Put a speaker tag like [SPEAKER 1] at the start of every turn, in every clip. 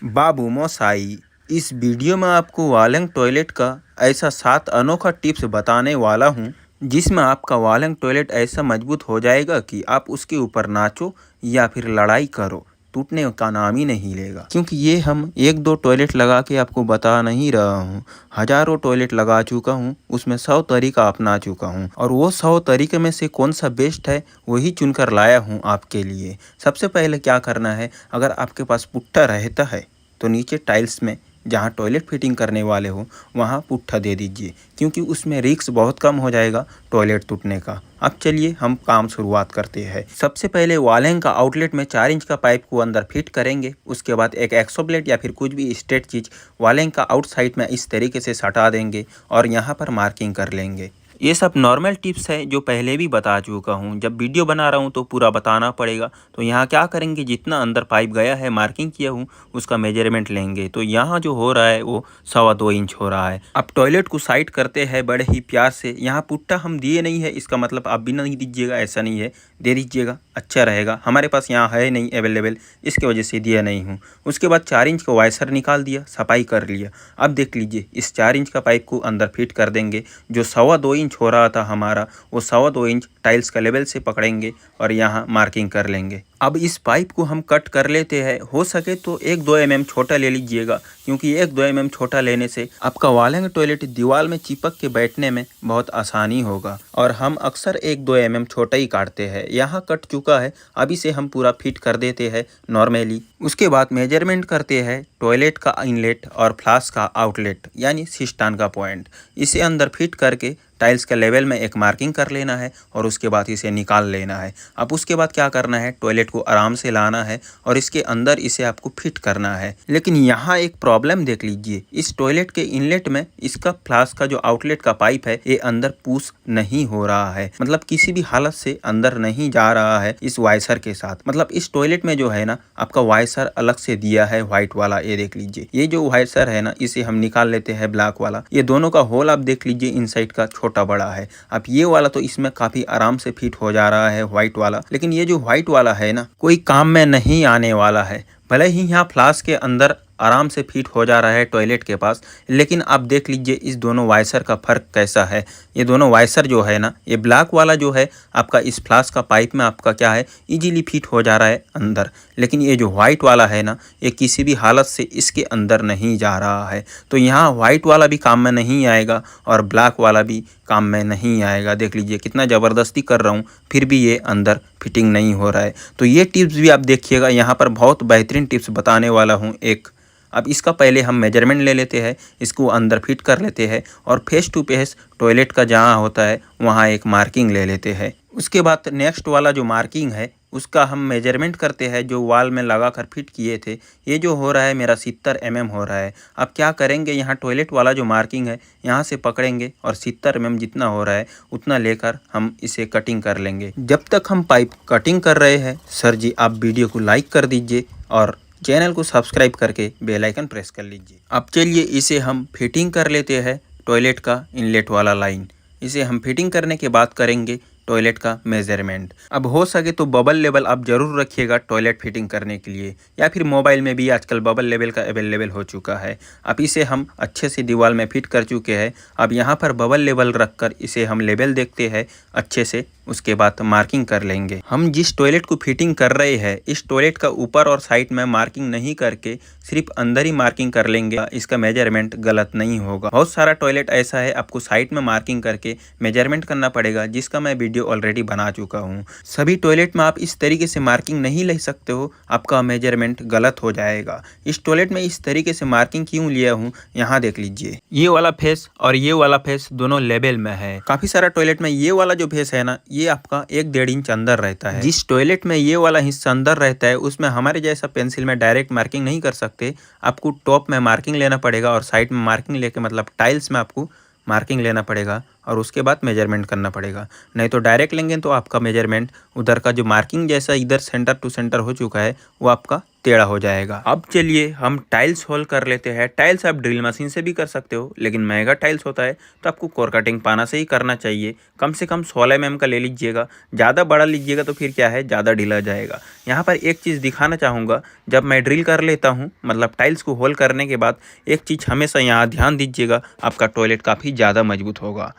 [SPEAKER 1] बाबू मोसाई। इस वीडियो में आपको वॉलंग टॉयलेट का ऐसा 7 अनोखा टिप्स बताने वाला हूं, जिसमें आपका वॉलंग टॉयलेट ऐसा मजबूत हो जाएगा कि आप उसके ऊपर नाचो या फिर लड़ाई करो, टूटने का नाम ही नहीं लेगा। क्योंकि ये हम एक दो टॉयलेट लगा के आपको बता नहीं रहा हूँ, हजारों टॉयलेट लगा चुका हूँ, उसमें 100 तरीका अपना चुका हूँ और वो 100 तरीके में से कौन सा बेस्ट है वही चुनकर लाया हूँ आपके लिए। सबसे पहले क्या करना है, अगर आपके पास पुट्ठा रहता है तो नीचे टाइल्स में जहाँ टॉयलेट फिटिंग करने वाले हो वहाँ पुट्ठा दे दीजिए, क्योंकि उसमें रिस्क बहुत कम हो जाएगा टॉयलेट टूटने का। अब चलिए हम काम शुरुआत करते हैं। सबसे पहले वॉलंग का आउटलेट में 4 इंच का पाइप को अंदर फिट करेंगे। उसके बाद एक एक्सो ब्लेड या फिर कुछ भी स्ट्रेट चीज़ वॉलंग का आउटसाइड में इस तरीके से सटा देंगे और यहाँ पर मार्किंग कर लेंगे। ये सब नॉर्मल टिप्स है जो पहले भी बता चुका हूँ, जब वीडियो बना रहा हूँ तो पूरा बताना पड़ेगा। तो यहाँ क्या करेंगे, जितना अंदर पाइप गया है मार्किंग किया हूँ उसका मेजरमेंट लेंगे। तो यहाँ जो हो रहा है वो 1.25 इंच हो रहा है। अब टॉयलेट को साइड करते हैं बड़े ही प्यार से। यहाँ पुट्ठा हम दिए नहीं है, इसका मतलब आप भी नहीं दीजिएगा, ऐसा नहीं है, दे दीजिएगा, अच्छा रहेगा। हमारे पास यहाँ है नहीं अवेलेबल, इसके वजह से दिया नहीं हूँ। उसके बाद 4 इंच का वाइसर निकाल दिया, सफाई कर लिया। अब देख लीजिए, इस 4 इंच का पाइप को अंदर फिट कर देंगे। जो 2.25 इंच हो रहा था हमारा, वो 2.25 इंच टाइल्स का लेवल से पकड़ेंगे और यहाँ मार्किंग कर लेंगे। अब इस पाइप को हम कट कर लेते हैं। हो सके तो 1-2 mm छोटा ले लीजिएगा, क्योंकि 1-2 mm छोटा लेने से आपका वॉलंग टॉयलेट दीवार में चिपक के बैठने में बहुत आसानी होगा। और हम अक्सर 1-2 mm छोटा ही काटते हैं। यहाँ कट चुका है, अब इसे हम पूरा फिट कर देते हैं नॉर्मली। उसके बाद मेजरमेंट करते हैं टॉयलेट का इनलेट और फ्लाश का आउटलेट, यानी सिस्टान का पॉइंट। इसे अंदर फिट करके टाइल्स के लेवल में एक मार्किंग कर लेना है और उसके बाद इसे निकाल लेना है। अब उसके बाद क्या करना है, टॉयलेट को आराम से लाना है और इसके अंदर इसे आपको फिट करना है। लेकिन यहाँ एक प्रॉब्लम देख लीजिए, इस टॉयलेट के इनलेट में इसका फ्लाश का जो आउटलेट का पाइप है ये अंदर पुश नहीं हो रहा है, मतलब किसी भी हालत से अंदर नहीं जा रहा है इस वाइसर के साथ। मतलब इस टॉयलेट में जो है ना, आपका वाइसर अलग से दिया है व्हाइट वाला। ये देख लीजिए, ये जो वाइसर है ना, इसे हम निकाल लेते हैं ब्लैक वाला। ये दोनों का होल आप देख लीजिए, इनसाइड का छोटा बड़ा है। अब ये वाला तो इसमें काफी आराम से फिट हो जा रहा है व्हाइट वाला, लेकिन ये जो व्हाइट वाला है ना, कोई काम में नहीं आने वाला है। भले ही यहाँ फ्लाश के अंदर आराम से फिट हो जा रहा है टॉयलेट के पास, लेकिन आप देख लीजिए इस दोनों वाइसर का फ़र्क कैसा है। ये दोनों वाइसर जो है ना, ये ब्लैक वाला जो है आपका इस फ्लाश का पाइप में आपका क्या है, इजीली फिट हो जा रहा है अंदर। लेकिन ये जो वाइट वाला है ना, ये किसी भी हालत से इसके अंदर नहीं जा रहा है। तो यहाँ वाइट वाला भी काम में नहीं आएगा और ब्लैक वाला भी काम में नहीं आएगा। देख लीजिए कितना ज़बरदस्ती कर रहा हूँ, फिर भी ये अंदर फिटिंग नहीं हो रहा है। तो ये टिप्स भी आप देखिएगा, यहाँ पर बहुत बेहतरीन टिप्स बताने वाला हूँ एक। अब इसका पहले हम मेजरमेंट ले लेते हैं, इसको अंदर फिट कर लेते हैं और फेस टू फेस टॉयलेट का जहाँ होता है वहाँ एक मार्किंग ले लेते हैं। उसके बाद नेक्स्ट वाला जो मार्किंग है उसका हम मेजरमेंट करते हैं, जो वॉल में लगा कर फिट किए थे। ये जो हो रहा है मेरा 70 mm हो रहा है। अब क्या करेंगे, यहाँ टॉयलेट वाला जो मार्किंग है यहाँ से पकड़ेंगे और 70 mm जितना हो रहा है उतना लेकर हम इसे कटिंग कर लेंगे। जब तक हम पाइप कटिंग कर रहे हैं, सर जी आप वीडियो को लाइक कर दीजिए और चैनल को सब्सक्राइब करके बेल आइकन प्रेस कर लीजिए। अब चलिए इसे हम फिटिंग कर लेते हैं, टॉयलेट का इनलेट वाला लाइन। इसे हम फिटिंग करने के बाद करेंगे टॉयलेट का मेजरमेंट। अब हो सके तो बबल लेवल आप ज़रूर रखिएगा टॉयलेट फिटिंग करने के लिए, या फिर मोबाइल में भी आजकल बबल लेवल का अवेलेबल हो चुका है। अब इसे हम अच्छे से दीवार में फिट कर चुके हैं। अब यहाँ पर बबल लेवल रखकर इसे हम लेवल देखते हैं अच्छे से, उसके बाद मार्किंग कर लेंगे। हम जिस टॉयलेट को फिटिंग कर रहे हैं इस टॉयलेट का ऊपर और साइड में मार्किंग नहीं करके सिर्फ अंदर ही मार्किंग कर लेंगे, इसका मेजरमेंट गलत नहीं होगा। बहुत सारा टॉयलेट ऐसा है आपको साइड में मार्किंग करके मेजरमेंट करना पड़ेगा, जिसका मैं वीडियो ऑलरेडी बना चुका हूँ। सभी टॉयलेट में आप इस तरीके से मार्किंग नहीं ले सकते हो, आपका मेजरमेंट गलत हो जाएगा। इस टॉयलेट में इस तरीके से मार्किंग क्यों लिया हूँ, यहाँ देख लीजिए, ये वाला फेस और ये वाला फेस दोनों लेवल में है। काफी सारा टॉयलेट में ये वाला जो फेस है ना, ये आपका 1-1.5 इंच अंदर रहता है। जिस टॉयलेट में ये वाला हिस्सा अंदर रहता है उसमें हमारे जैसा पेंसिल में डायरेक्ट मार्किंग नहीं कर सकते, आपको टॉप में मार्किंग लेना पड़ेगा और साइड में मार्किंग लेके, मतलब टाइल्स में आपको मार्किंग लेना पड़ेगा और उसके बाद मेजरमेंट करना पड़ेगा। नहीं तो डायरेक्ट लेंगे तो आपका मेजरमेंट उधर का जो मार्किंग जैसा इधर सेंटर टू सेंटर हो चुका है वो आपका टेढ़ा हो जाएगा। अब चलिए हम टाइल्स होल कर लेते हैं। टाइल्स आप ड्रिल मशीन से भी कर सकते हो, लेकिन महंगा टाइल्स होता है तो आपको कोर कटिंग पाना से ही करना चाहिए। कम से कम 16 mm का ले लीजिएगा, ज़्यादा बड़ा लीजिएगा तो फिर क्या है, ज़्यादा ढीला जाएगा। यहाँ पर एक चीज़ दिखाना चाहूँगा, जब मैं ड्रिल कर लेता हूँ मतलब टाइल्स को होल करने के बाद, एक चीज़ हमेशा यहाँ ध्यान दीजिएगा, आपका टॉयलेट काफ़ी ज़्यादा मजबूत होगा।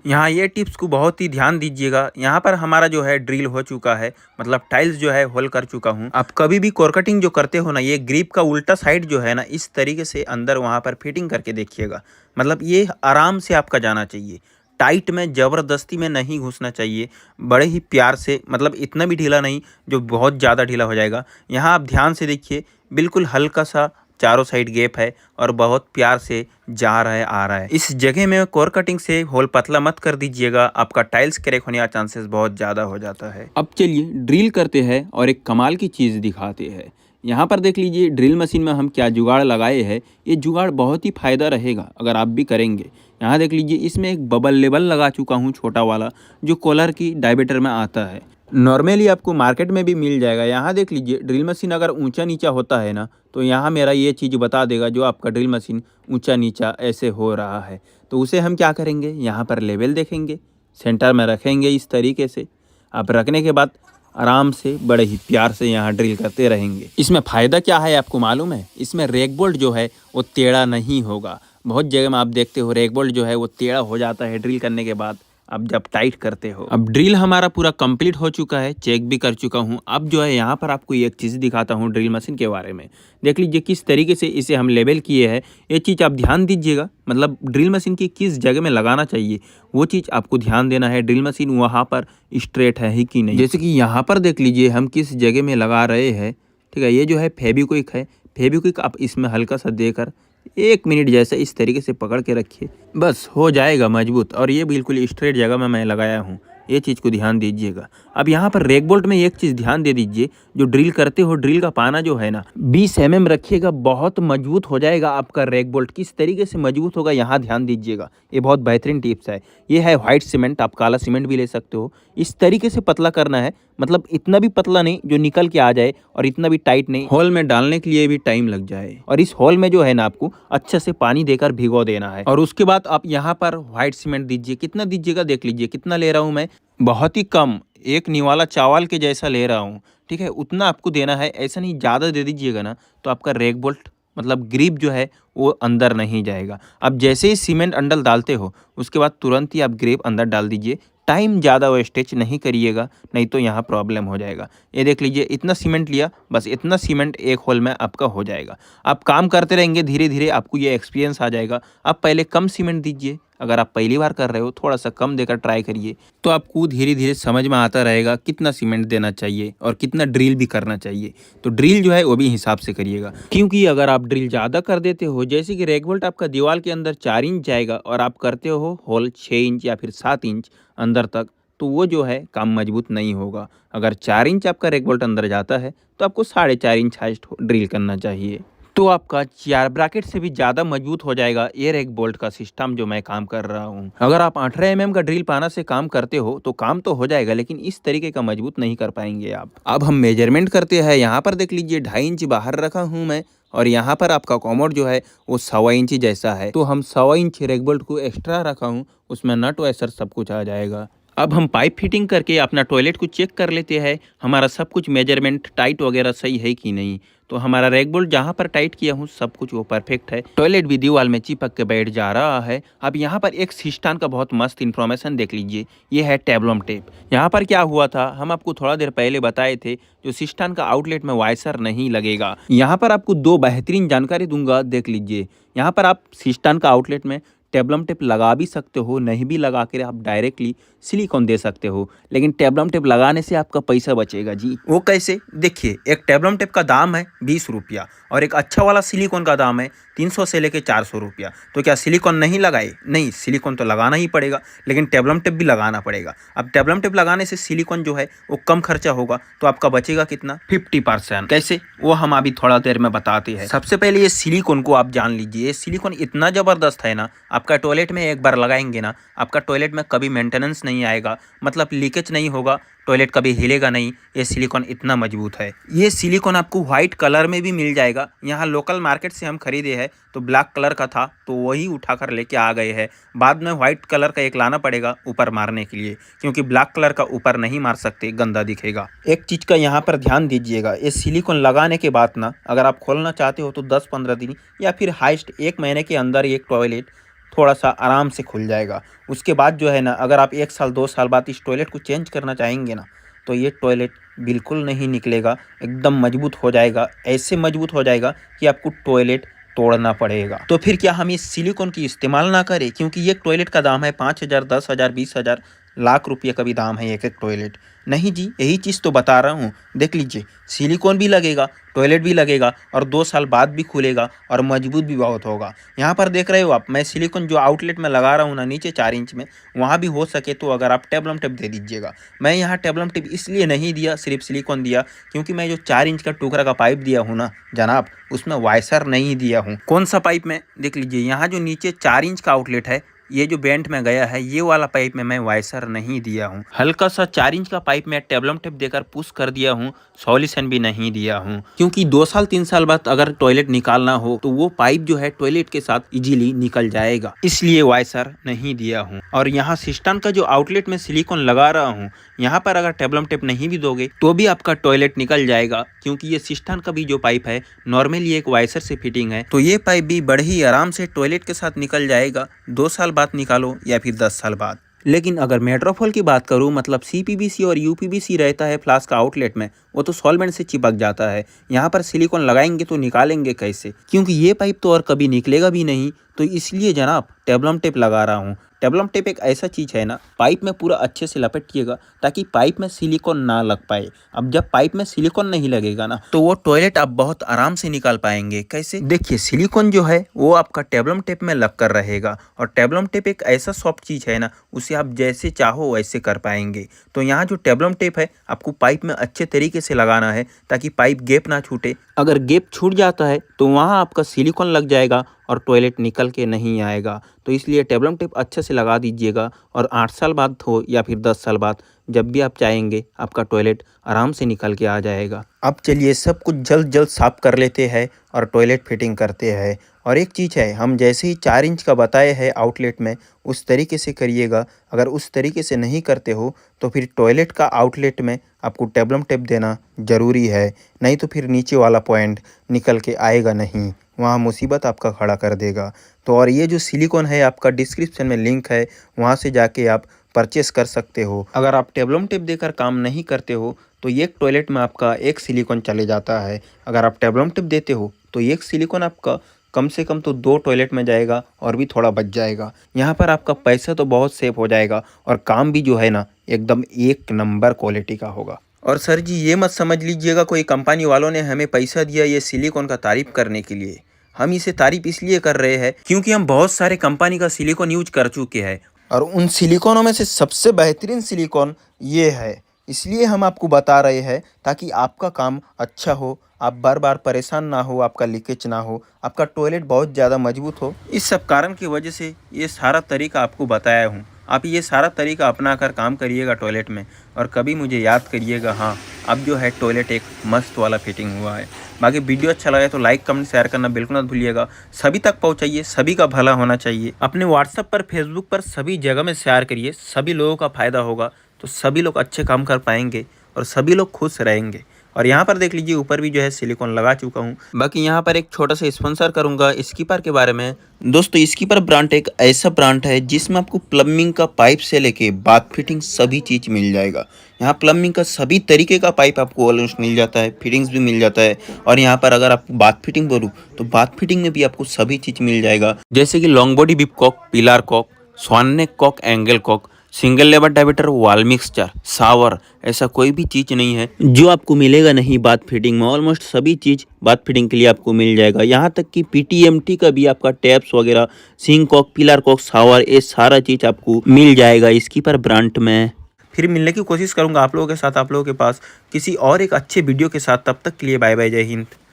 [SPEAKER 1] यहाँ ये टिप्स को बहुत ही ध्यान दीजिएगा। यहाँ पर हमारा जो है ड्रिल हो चुका है, मतलब टाइल्स जो है होल कर चुका हूँ। आप कभी भी कोर कटिंग जो करते हो ना, ये ग्रिप का उल्टा साइड जो है ना, इस तरीके से अंदर वहाँ पर फिटिंग करके देखिएगा। मतलब ये आराम से आपका जाना चाहिए, टाइट में ज़बरदस्ती में नहीं घुसना चाहिए, बड़े ही प्यार से, मतलब इतना भी ढीला नहीं जो बहुत ज़्यादा ढीला हो जाएगा। यहाँ आप ध्यान से देखिए, बिल्कुल हल्का सा चारों साइड गैप है और बहुत प्यार से जा रहा है आ रहा है। इस जगह में कोर कटिंग से होल पतला मत कर दीजिएगा, आपका टाइल्स क्रैक होने का चांसेस बहुत ज़्यादा हो जाता है। अब चलिए ड्रिल करते हैं और एक कमाल की चीज़ दिखाते हैं। यहाँ पर देख लीजिए ड्रिल मशीन में हम क्या जुगाड़ लगाए हैं। ये जुगाड़ बहुत ही फ़ायदा रहेगा अगर आप भी करेंगे। यहाँ देख लीजिए, इसमें एक बबल लेबल लगा चुका हूँ छोटा वाला, जो कॉलर की डायमीटर में आता है। नॉर्मली आपको मार्केट में भी मिल जाएगा। यहाँ देख लीजिए, ड्रिल मशीन अगर ऊंचा नीचा होता है ना, तो यहाँ मेरा ये चीज़ बता देगा जो आपका ड्रिल मशीन ऊंचा नीचा ऐसे हो रहा है। तो उसे हम क्या करेंगे, यहाँ पर लेवल देखेंगे, सेंटर में रखेंगे इस तरीके से। आप रखने के बाद आराम से बड़े ही प्यार से यहाँ ड्रिल करते रहेंगे। इसमें फ़ायदा क्या है आपको मालूम है, इसमें रैक बोल्ट जो है वो टेढ़ा नहीं होगा। बहुत जगह में आप देखते हो रैक बोल्ट जो है वो टेढ़ा हो जाता है ड्रिल करने के बाद, अब जब टाइट करते हो। अब ड्रिल हमारा पूरा कंप्लीट हो चुका है, चेक भी कर चुका हूँ। अब जो है यहाँ पर आपको एक चीज़ दिखाता हूँ ड्रिल मशीन के बारे में। देख लीजिए किस तरीके से इसे हम लेवल किए हैं। ये चीज़ आप ध्यान दीजिएगा, मतलब ड्रिल मशीन की किस जगह में लगाना चाहिए वो चीज़ आपको ध्यान देना है। ड्रिल मशीन वहाँ पर स्ट्रेट है ही कि नहीं। जैसे कि यहाँ पर देख लीजिए हम किस जगह में लगा रहे हैं, ठीक है। ये जो है फेविक्विक है, फेविक्विक आप इसमें हल्का सा देकर 1 मिनट जैसे इस तरीके से पकड़ के रखिए, बस हो जाएगा मजबूत। और ये बिल्कुल स्ट्रेट जगह में मैं लगाया हूँ, ये चीज़ को ध्यान दीजिएगा। अब यहाँ पर रैक बोल्ट में एक चीज़ ध्यान दे दीजिए, जो ड्रिल करते हो ड्रिल का पाना जो है ना 20 mm रखिएगा, बहुत मजबूत हो जाएगा आपका रैक बोल्ट। किस तरीके से मजबूत होगा यहाँ ध्यान दीजिएगा, ये बहुत बेहतरीन टिप्स है। ये है व्हाइट सीमेंट, आप काला सीमेंट भी ले सकते हो। इस तरीके से पतला करना है, मतलब इतना भी पतला नहीं जो निकल के आ जाए और इतना भी टाइट नहीं, होल में डालने के लिए भी टाइम लग जाए। और इस होल में जो है ना आपको अच्छे से पानी देकर भिगो देना है। और उसके बाद आप यहाँ पर व्हाइट सीमेंट दीजिए। कितना दीजिएगा देख लीजिए, कितना ले रहा हूँ मैं, बहुत ही कम, एक निवाला चावल के जैसा ले रहा हूँ, ठीक है। उतना आपको देना है, ऐसा नहीं ज़्यादा दे दीजिएगा ना तो आपका रैक बोल्ट मतलब ग्रिप जो है वो अंदर नहीं जाएगा। अब जैसे ही सीमेंट अंदर डालते हो उसके बाद तुरंत ही आप ग्रिप अंदर डाल दीजिए। टाइम ज़्यादा वेस्टेज नहीं करिएगा, नहीं तो यहाँ प्रॉब्लम हो जाएगा। ये देख लीजिए इतना सीमेंट लिया, बस इतना सीमेंट एक होल में आपका हो जाएगा। आप काम करते रहेंगे, धीरे धीरे आपको ये एक्सपीरियंस आ जाएगा। आप पहले कम सीमेंट दीजिए, अगर आप पहली बार कर रहे हो थोड़ा सा कम देकर ट्राई करिए, तो आपको धीरे धीरे समझ में आता रहेगा कितना सीमेंट देना चाहिए और कितना ड्रिल भी करना चाहिए। तो ड्रिल जो है वो भी हिसाब से करिएगा, क्योंकि अगर आप ड्रिल ज़्यादा कर देते हो, जैसे कि रैक बोल्ट आपका दीवार के अंदर 4 इंच जाएगा और आप करते हो होल 6 इंच या फिर 7 इंच अंदर तक, तो वो जो है काम मजबूत नहीं होगा। अगर 4 इंच आपका रैक बोल्ट अंदर जाता है तो आपको 4.5 इंच हाइस्ट ड्रिल करना चाहिए, तो आपका 4 ब्रैकेट से भी ज़्यादा मजबूत हो जाएगा ये रैक बोल्ट का सिस्टम जो मैं काम कर रहा हूँ। अगर आप 18 mm का ड्रिल पाना से काम करते हो तो काम तो हो जाएगा, लेकिन इस तरीके का मजबूत नहीं कर पाएंगे आप। अब हम मेजरमेंट करते हैं। यहाँ पर देख लीजिए 2.5 इंच बाहर रखा हूँ मैं, और यहाँ पर आपका कॉमोड जो है वो 1.25 इंच जैसा है, तो हम 1.25 इंच रैक बोल्ट को एक्स्ट्रा रखा हूँ, उसमें नट वैसर सब कुछ आ जाएगा। अब हम पाइप फिटिंग करके अपना टॉयलेट को चेक कर लेते हैं, हमारा सब कुछ मेजरमेंट टाइट वगैरह सही है कि नहीं। तो हमारा रैक बोल्ट जहाँ पर टाइट किया हूँ सब कुछ वो परफेक्ट है, टॉयलेट भी दीवार में चिपक के बैठ जा रहा है। अब यहाँ पर एक सिस्टम का बहुत मस्त इन्फॉर्मेशन देख लीजिए, ये है टेबलम टेप। यहाँ पर क्या हुआ था, हम आपको थोड़ा देर पहले बताए थे, जो सिस्टम का आउटलेट में वाइसर नहीं लगेगा। यहाँ पर आपको 2 बेहतरीन जानकारी दूंगा, देख लीजिए। यहाँ पर आप सिस्टम का आउटलेट में टेबलम टेप लगा भी सकते हो, नहीं भी लगा कर आप डायरेक्टली सिलिकॉन दे सकते हो, लेकिन टेबलम टेप लगाने से आपका पैसा बचेगा जी। वो कैसे, देखिए एक टेबलम टेप का दाम है 20 रुपया और एक अच्छा वाला सिलिकॉन का दाम है 300 से लेके 400 रुपया। तो क्या सिलिकॉन नहीं लगाए? नहीं, सिलिकॉन तो लगाना ही पड़ेगा, लेकिन टेबलम टेप भी लगाना पड़ेगा। अब टेबलम टेप लगाने से सिलिकॉन जो है वो कम खर्चा होगा, तो आपका बचेगा कितना, 50%। कैसे, वो हम अभी थोड़ा देर में बताते हैं। सबसे पहले ये सिलिकॉन को आप जान लीजिए, सिलिकॉन इतना ज़बरदस्त है ना, आप आपका टॉयलेट में एक बार लगाएंगे ना, आपका टॉयलेट में कभी मेंटेनेंस नहीं आएगा, मतलब लीकेज नहीं होगा, टॉयलेट कभी हिलेगा नहीं। ये सिलिकॉन इतना मजबूत है। ये सिलिकॉन आपको व्हाइट कलर में भी मिल जाएगा। यहाँ लोकल मार्केट से हम खरीदे हैं तो ब्लैक कलर का था, तो वही उठाकर लेके आ गए हैं। बाद में व्हाइट कलर का एक लाना पड़ेगा ऊपर मारने के लिए, क्योंकि ब्लैक कलर का ऊपर नहीं मार सकते, गंदा दिखेगा। एक चीज़ का यहाँ पर ध्यान दीजिएगा, ये सिलिकॉन लगाने के बाद ना, अगर आप खोलना चाहते हो तो 10-15 दिन या फिर हाइस्ट 1 महीने के अंदर एक टॉयलेट थोड़ा सा आराम से खुल जाएगा। उसके बाद जो है ना, अगर आप 1 साल 2 साल बाद इस टॉयलेट को चेंज करना चाहेंगे ना, तो ये टॉयलेट बिल्कुल नहीं निकलेगा, एकदम मजबूत हो जाएगा। ऐसे मजबूत हो जाएगा कि आपको टॉयलेट तोड़ना पड़ेगा। तो फिर क्या हम इस सिलिकॉन की इस्तेमाल ना करें? क्योंकि ये टॉयलेट का दाम है 5,000, 10,000, 20,000, लाख रुपये का भी दाम है एक एक टॉयलेट। नहीं जी, यही चीज़ तो बता रहा हूँ। देख लीजिए, सिलिकॉन भी लगेगा, टॉयलेट भी लगेगा और 2 साल बाद भी खुलेगा और मजबूत भी बहुत होगा। यहाँ पर देख रहे हो आप, मैं सिलिकॉन जो आउटलेट में लगा रहा हूँ ना, नीचे 4 इंच में, वहाँ भी हो सके तो अगर आप टेबलम टेप दे दीजिएगा। मैं यहाँ टेबलम टेप इसलिए नहीं दिया, सिर्फ सिलिकॉन दिया क्योंकि मैं जो 4 इंच का टुकड़ा का पाइप दिया हूँ ना जनाब, उसमें वाइसर नहीं दिया हूँ। कौन सा पाइप में? देख लीजिए, यहाँ जो नीचे 4 इंच का आउटलेट है, ये जो बेंट में गया है, ये वाला पाइप में मैं वाइसर नहीं दिया हूँ। हल्का सा 4 इंच का पाइप में टेबलम टेप देकर पुश कर दिया हूँ, सॉल्यूशन भी नहीं दिया हूँ। क्योंकि 2 साल 3 साल बाद अगर टॉयलेट निकालना हो तो वो पाइप जो है टॉयलेट के साथ इजीली निकल जाएगा, इसलिए वाइसर नहीं दिया हूँ। और यहाँ सिस्टम का जो आउटलेट में सिलिकॉन लगा रहा हूँ, यहाँ पर अगर टेबलम टेप नहीं भी दोगे तो भी आपका टॉयलेट निकल जाएगा, क्योंकि ये सिस्टम का भी जो पाइप है नॉर्मली एक वाइसर से फिटिंग है, तो ये पाइप भी बड़े ही आराम से टॉयलेट के साथ निकल जाएगा। 2 साल बाद निकालो या फिर 10 साल बाद। लेकिन अगर मेट्रोफोल की बात करूं, मतलब CPVC और UPVC रहता है फ्लास्क का आउटलेट में, वो तो सॉल्वेंट से चिपक जाता है। यहाँ पर सिलिकॉन लगाएंगे तो निकालेंगे कैसे? क्योंकि ये पाइप तो और कभी निकलेगा भी नहीं, तो इसलिए जनाब टेबलम टेप लगा रहा हूँ। टेबलम टेप एक ऐसा चीज़ है ना, पाइप में पूरा अच्छे से लपेटिएगा ताकि पाइप में सिलिकॉन ना लग पाए। अब जब पाइप में सिलिकॉन नहीं लगेगा ना, तो वो टॉयलेट आप बहुत आराम से निकाल पाएंगे। कैसे? देखिए, सिलिकॉन जो है वो आपका टेबलम टेप में लग कर रहेगा, और टेबलम टेप एक ऐसा सॉफ्ट चीज़ है ना, उसे आप जैसे चाहो वैसे कर पाएंगे। तो यहाँ जो टेबलम टेप है, आपको पाइप में अच्छे तरीके से लगाना है ताकि पाइप गैप ना छूटे। अगर गैप छूट जाता है तो वहाँ आपका सिलिकॉन लग जाएगा और टॉयलेट निकल के नहीं आएगा। तो इसलिए टेबलम टेप अच्छे से लगा दीजिएगा, और 8 साल बाद हो या फिर 10 साल बाद, जब भी आप चाहेंगे आपका टॉयलेट आराम से निकल के आ जाएगा। अब चलिए सब कुछ जल्द जल्द साफ कर लेते हैं और टॉयलेट फिटिंग करते हैं। और एक चीज़ है, हम जैसे ही 4 इंच का बताए हैं आउटलेट में, उस तरीके से करिएगा। अगर उस तरीके से नहीं करते हो तो फिर टॉयलेट का आउटलेट में आपको टेबलम टेप देना ज़रूरी है, नहीं तो फिर नीचे वाला पॉइंट निकल के आएगा नहीं, वहाँ मुसीबत आपका खड़ा कर देगा। तो और ये जो सिलिकॉन है, आपका डिस्क्रिप्शन में लिंक है, वहाँ से जाके आप परचेस कर सकते हो। अगर आप टेबलम टेप देकर काम नहीं करते हो तो एक टॉयलेट में आपका एक सिलिकॉन चले जाता है। अगर आप टेबलम टेप देते हो तो एक सिलिकॉन आपका कम से कम तो 2 टॉयलेट में जाएगा और भी थोड़ा बच जाएगा। यहाँ पर आपका पैसा तो बहुत सेव हो जाएगा और काम भी जो है ना, एकदम 1 नंबर क्वालिटी का होगा। और सर जी, ये मत समझ लीजिएगा कोई कंपनी वालों ने हमें पैसा दिया ये सिलिकॉन का तारीफ करने के लिए। हम इसे तारीफ इसलिए कर रहे हैं क्योंकि हम बहुत सारे कंपनी का सिलिकॉन यूज कर चुके हैं, और उन सिलिकॉनों में से सबसे बेहतरीन सिलिकॉन ये है। इसलिए हम आपको बता रहे हैं ताकि आपका काम अच्छा हो, आप बार बार परेशान ना हो, आपका लीकेज ना हो, आपका टॉयलेट बहुत ज़्यादा मजबूत हो। इस सब कारण की वजह से ये सारा तरीका आपको बताया हूँ। आप ये सारा तरीका अपना कर काम करिएगा टॉयलेट में, और कभी मुझे याद करिएगा। हाँ, अब जो है टॉयलेट एक मस्त वाला फिटिंग हुआ है। बाकी वीडियो अच्छा लगे तो लाइक कमेंट शेयर करना बिल्कुल मत भूलिएगा। सभी तक पहुंचाइए, सभी का भला होना चाहिए। अपने व्हाट्सएप पर, फेसबुक पर, सभी जगह में शेयर करिए, सभी लोगों का फायदा होगा, तो सभी लोग अच्छे काम कर पाएंगे और सभी लोग खुश रहेंगे। और यहाँ पर देख लीजिए, ऊपर भी जो है सिलिकॉन लगा चुका हूँ। बाकी यहाँ पर एक छोटा सा स्पॉन्सर करूँगा स्कीपर के बारे में। दोस्तों, स्कीपर ब्रांड एक ऐसा ब्रांड है जिसमें आपको प्लम्बिंग का पाइप से लेके बाथ फिटिंग सभी चीज़ मिल जाएगा। यहाँ प्लम्बिंग का सभी तरीके का पाइप आपको ऑलमोस्ट मिल जाता है, फिटिंग्स भी मिल जाता है। और यहाँ पर अगर आपको बाथ फिटिंग बोलूँ तो बाथ फिटिंग में भी आपको सभी चीज़ मिल जाएगा, जैसे कि long body bib cock, pillar cock, swan neck cock, angle cock, single लेबर डायमीटर, वॉल मिक्सचर, शावर, ऐसा कोई भी चीज़ नहीं है जो आपको मिलेगा नहीं बाथ फिटिंग में। ऑलमोस्ट सभी चीज़ बाथ फिटिंग के लिए आपको मिल जाएगा। यहाँ तक कि PTMT का भी आपका टैप्स वगैरह, sink cock, pillar cock, shower, ये सारा चीज़ आपको मिल जाएगा इसकी पर ब्रांड में। फिर मिलने की कोशिश करूँगा आप लोगों के साथ, आप लोगों के पास किसी और एक अच्छे वीडियो के साथ। तब तक के लिए बाय बाय, जय हिंद।